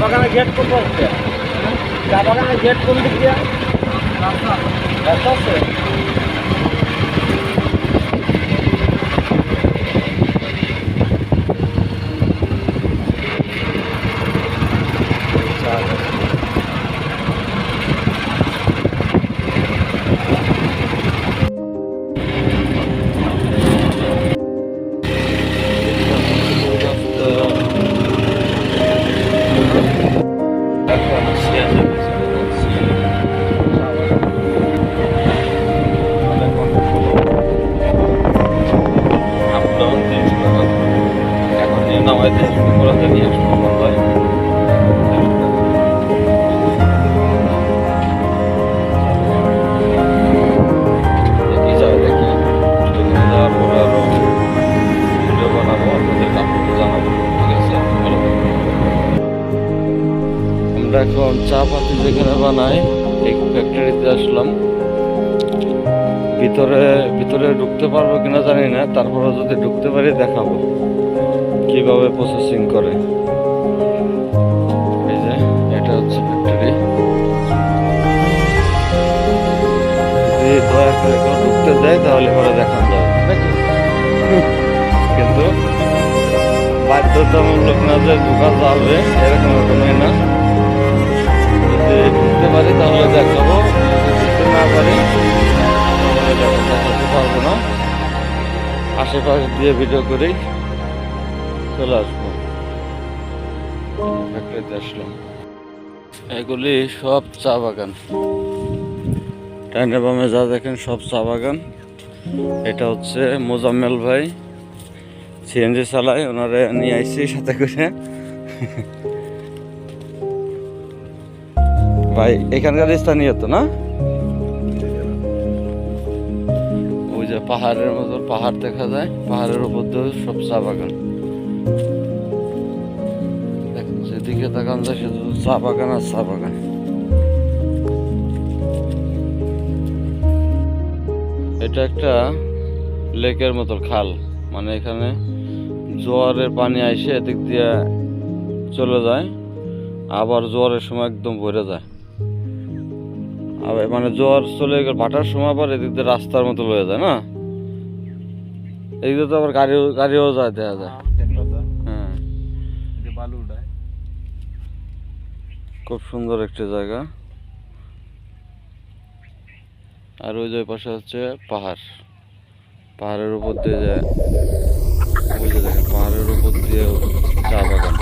বাগানের গেট কোন পাশে? চা বাগানের গেট কোন দিক দিয়ে? রাস্তা আছে। এখন চা পাতি যেখানে বানাই এই ফ্যাক্টরিতে আসলাম। ভিতরে ঢুকতে পারবো কিনা জানি না, তারপরে যদি ঢুকতে পারি দেখাবো কিভাবে প্রসেসিং করে। এই যে এটা হচ্ছে ফ্যাক্টরি। যদি দয়া করে কেউ ঢুকতে দেয় তাহলে পরে দেখানো যাবে, কিন্তু বাধ্যতামূলক না যে ঢুকা যাবে এরকম কোনোই না। ঢুকতে পারি তাহলে দেখাবো, ঢুকতে না পারি তাহলে দেখাতে পারবো না। আশেপাশে দিয়ে ভিডিও করেই চলে আসবো। ফ্যাক্টরিতে আসলাম। এগুলি সব চা বাগান, ডাইনে বামে যা দেখেন সব চা বাগান। এটা হচ্ছে মোজাম্মেল ভাই, সিএনজি চালায়, ওনারে নিয়ে আইসি সাথে করে। ভাই এখানকার স্থানীয় তো না? ওই যে পাহাড়ের মতো পাহাড় দেখা যায়, পাহাড়ের উপর দিয়ে সব চা বাগান। যেদিকে তাকান যায় শুধু চা বাগান আর চা বাগান। এটা একটা লেকের মতো খাল, মানে এখানে জোয়ারের পানি আইসে এদিক দিয়ে চলে যায়, আবার জোয়ারের সময় একদম ভরে যায়। আবার মানে জোয়ার চলে গেলে ভাটার সময় আবার এদিক দিয়ে রাস্তার মতো লয়ে যায় না, এদিক দিয়ে তো আবার গাড়িও যায়, দেখা যায়। হ্যাঁ, খুব সুন্দর একটা জায়গা। আর ওই যে পাশে হচ্ছে পাহাড়, পাহাড়ের উপর দিয়ে যায়, ওই যে দেখেন পাহাড়ের উপর দিয়ে চা বাগান।